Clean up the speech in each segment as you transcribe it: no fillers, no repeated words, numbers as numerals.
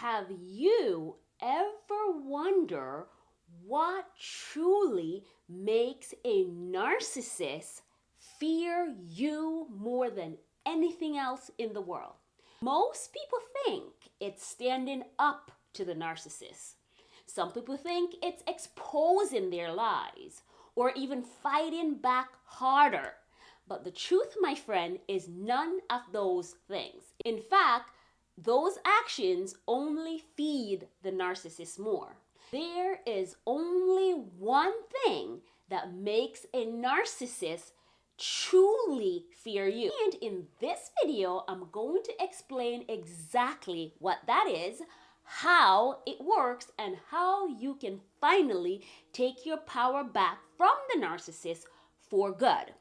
Have you ever wondered what truly makes a narcissist fear you more than anything else in the world? Most people think it's standing up to the narcissist. Some people think it's exposing their lies or even fighting back harder. But the truth, my friend, is none of those things. In fact, those actions only feed the narcissist more. There is only one thing that makes a narcissist truly fear you. And in this video, I'm going to explain exactly what that is, how it works, and how you can finally take your power back from the narcissist for good.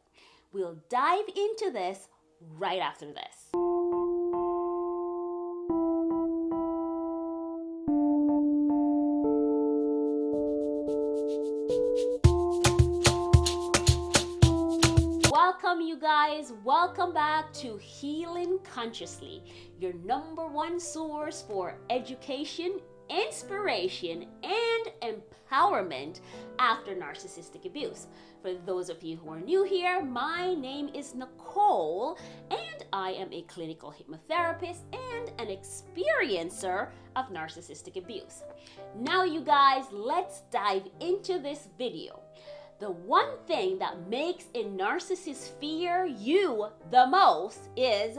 We'll dive into this right after this. Welcome, you guys. Welcome back to Healing Consciously, your #1 source for education, inspiration, and empowerment after narcissistic abuse. For those of you who are new here, my name is Nicole, and I am a clinical hypnotherapist and an experiencer of narcissistic abuse. Now, you guys, let's dive into this video. The one thing that makes a narcissist fear you the most is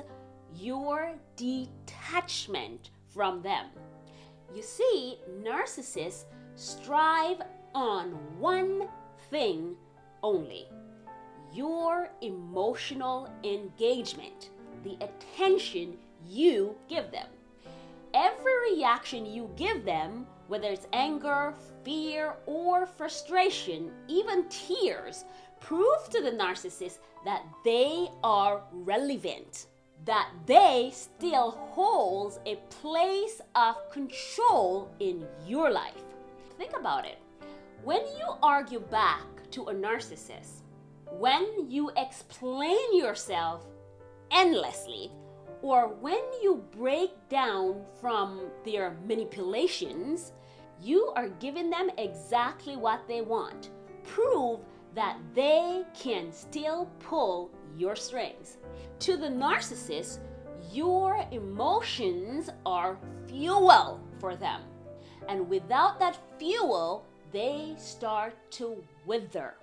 your detachment from them. You see, narcissists strive on one thing only: your emotional engagement, the attention you give them. Every reaction you give them, whether it's anger, fear, or frustration, even tears, prove to the narcissist that they are relevant, that they still hold a place of control in your life. Think about it. When you argue back to a narcissist, when you explain yourself endlessly, or when you break down from their manipulations, you are giving them exactly what they want. Prove that they can still pull your strings. To the narcissist, your emotions are fuel for them. And without that fuel, they start to wither.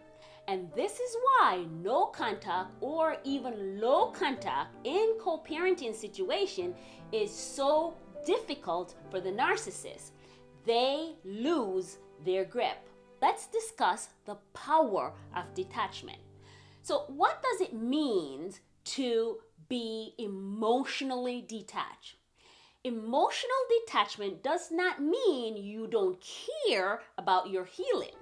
And this is why no contact or even low contact in co-parenting situation is so difficult for the narcissist. They lose their grip. Let's discuss the power of detachment. So what does it mean to be emotionally detached? Emotional detachment does not mean you don't care about your healing.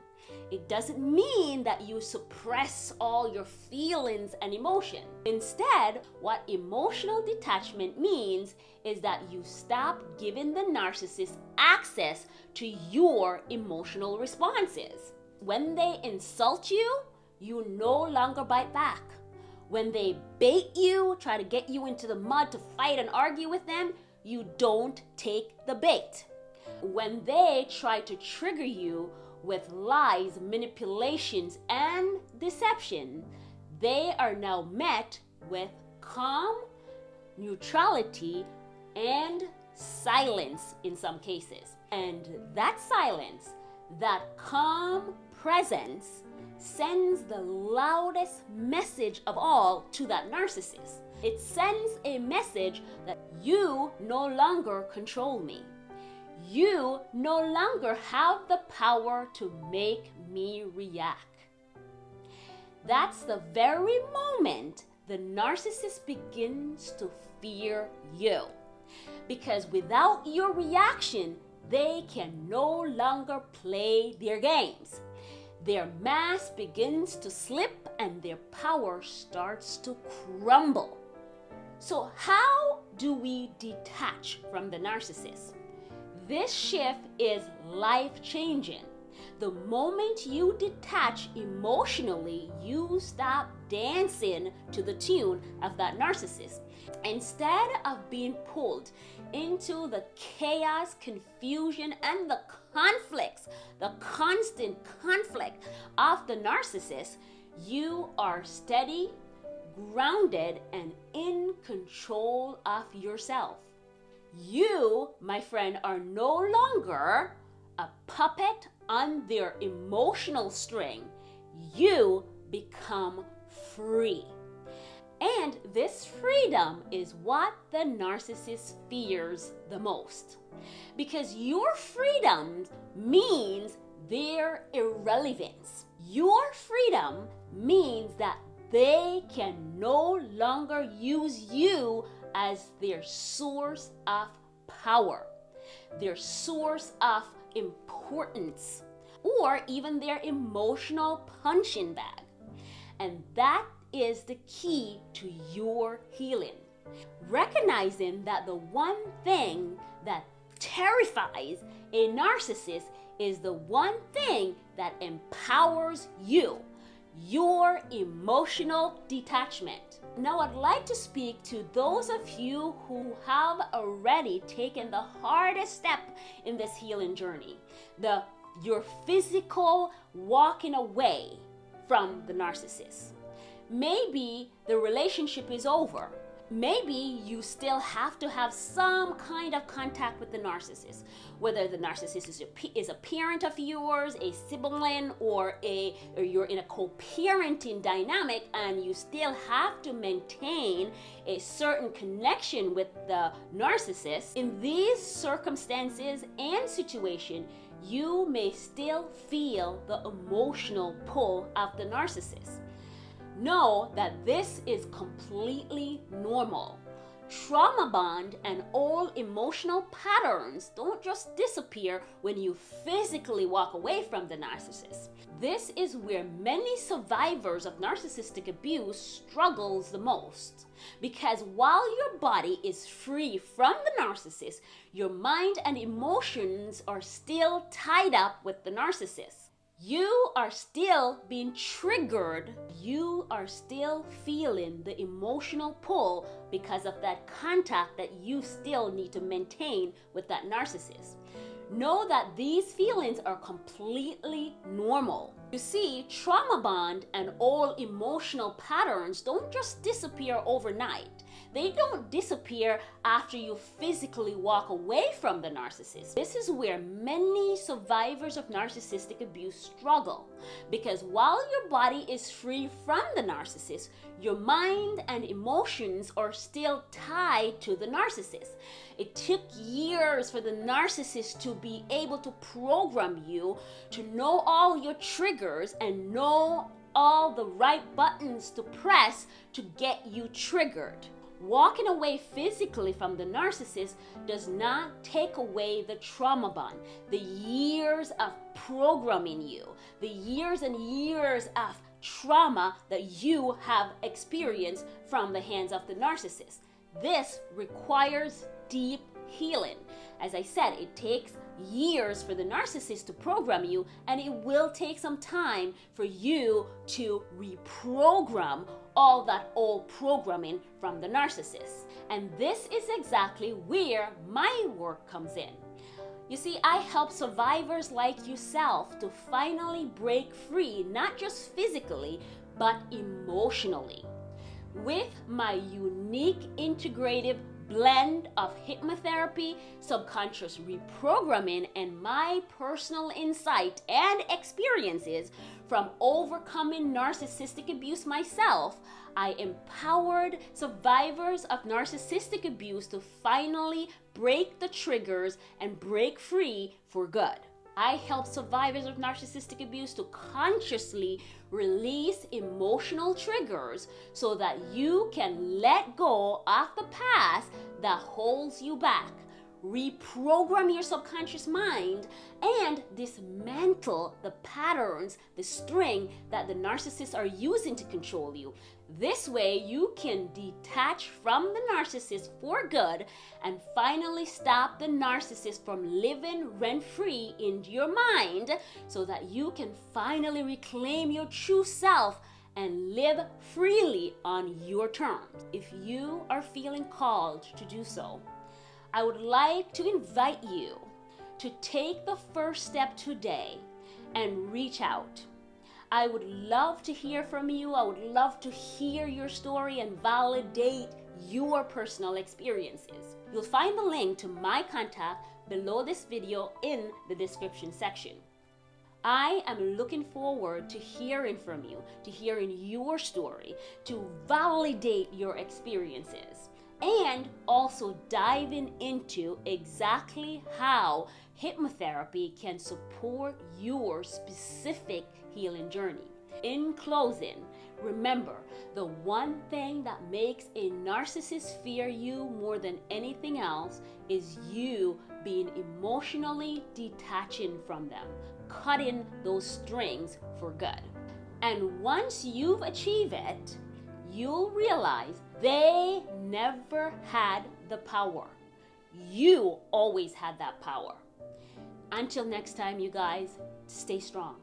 It doesn't mean that you suppress all your feelings and emotion. Instead, what emotional detachment means is that you stop giving the narcissist access to your emotional responses. When they insult you, you no longer bite back. When they bait you, try to get you into the mud to fight and argue with them, you don't take the bait. When they try to trigger you with lies, manipulations, and deception, they are now met with calm, neutrality, and silence in some cases. And that silence, that calm presence, sends the loudest message of all to that narcissist. It sends a message that you no longer control me. You no longer have the power to make me react. That's the very moment the narcissist begins to fear you. Because without your reaction, they can no longer play their games. Their mask begins to slip and their power starts to crumble. So how do we detach from the narcissist? This shift is life-changing. The moment you detach emotionally, you stop dancing to the tune of that narcissist. Instead of being pulled into the chaos, confusion, and the conflicts, the constant conflict of the narcissist, you are steady, grounded, and in control of yourself. You, my friend, are no longer a puppet on their emotional string. You become free. And this freedom is what the narcissist fears the most. Because your freedom means their irrelevance. Your freedom means that they can no longer use you as their source of power, their source of importance, or even their emotional punching bag. And that is the key to your healing. Recognizing that the one thing that terrifies a narcissist is the one thing that empowers you, your emotional detachment. Now, I'd like to speak to those of you who have already taken the hardest step in this healing journey, your physical walking away from the narcissist. Maybe the relationship is over. Maybe you still have to have some kind of contact with the narcissist, whether the narcissist is a parent of yours, a sibling, or you're in a co-parenting dynamic, and you still have to maintain a certain connection with the narcissist. In these circumstances and situations, you may still feel the emotional pull of the narcissist. Know that this is completely normal. Trauma bond and all emotional patterns don't just disappear when you physically walk away from the narcissist. This is where many survivors of narcissistic abuse struggles the most. Because while your body is free from the narcissist, your mind and emotions are still tied up with the narcissist. You are still being triggered. You are still feeling the emotional pull because of that contact that you still need to maintain with that narcissist. Know that these feelings are completely normal. You see, trauma bond and all emotional patterns don't just disappear overnight. They don't disappear after you physically walk away from the narcissist. This is where many survivors of narcissistic abuse struggle. Because while your body is free from the narcissist, your mind and emotions are still tied to the narcissist. It took years for the narcissist to be able to program you to know all your triggers and know all the right buttons to press to get you triggered. Walking away physically from the narcissist does not take away the trauma bond, the years of programming you, the years and years of trauma that you have experienced from the hands of the narcissist. This requires deep healing. As I said, it takes years for the narcissist to program you, and it will take some time for you to reprogram all that old programming from the narcissist. And this is exactly where my work comes in. You see, I help survivors like yourself to finally break free, not just physically, but emotionally. With my unique integrative blend of hypnotherapy, subconscious reprogramming, and my personal insight and experiences from overcoming narcissistic abuse myself, I empowered survivors of narcissistic abuse to finally break the triggers and break free for good. I help survivors of narcissistic abuse to consciously release emotional triggers so that you can let go of the past that holds you back, reprogram your subconscious mind, and dismantle the patterns, the string that the narcissists are using to control you. This way, you can detach from the narcissist for good and finally stop the narcissist from living rent-free in your mind so that you can finally reclaim your true self and live freely on your terms. If you are feeling called to do so, I would like to invite you to take the first step today and reach out. I would love to hear from you. I would love to hear your story and validate your personal experiences. You'll find the link to my contact below this video in the description section. I am looking forward to hearing from you, to hearing your story, to validate your experiences, and also diving into exactly how hypnotherapy can support your specific healing journey. In closing, remember, the one thing that makes a narcissist fear you more than anything else is you being emotionally detaching from them, cutting those strings for good. And once you've achieved it, you'll realize they never had the power. You always had that power. Until next time, you guys, stay strong,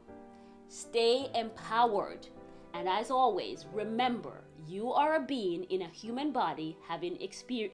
stay empowered, and as always, remember, you are a being in a human body having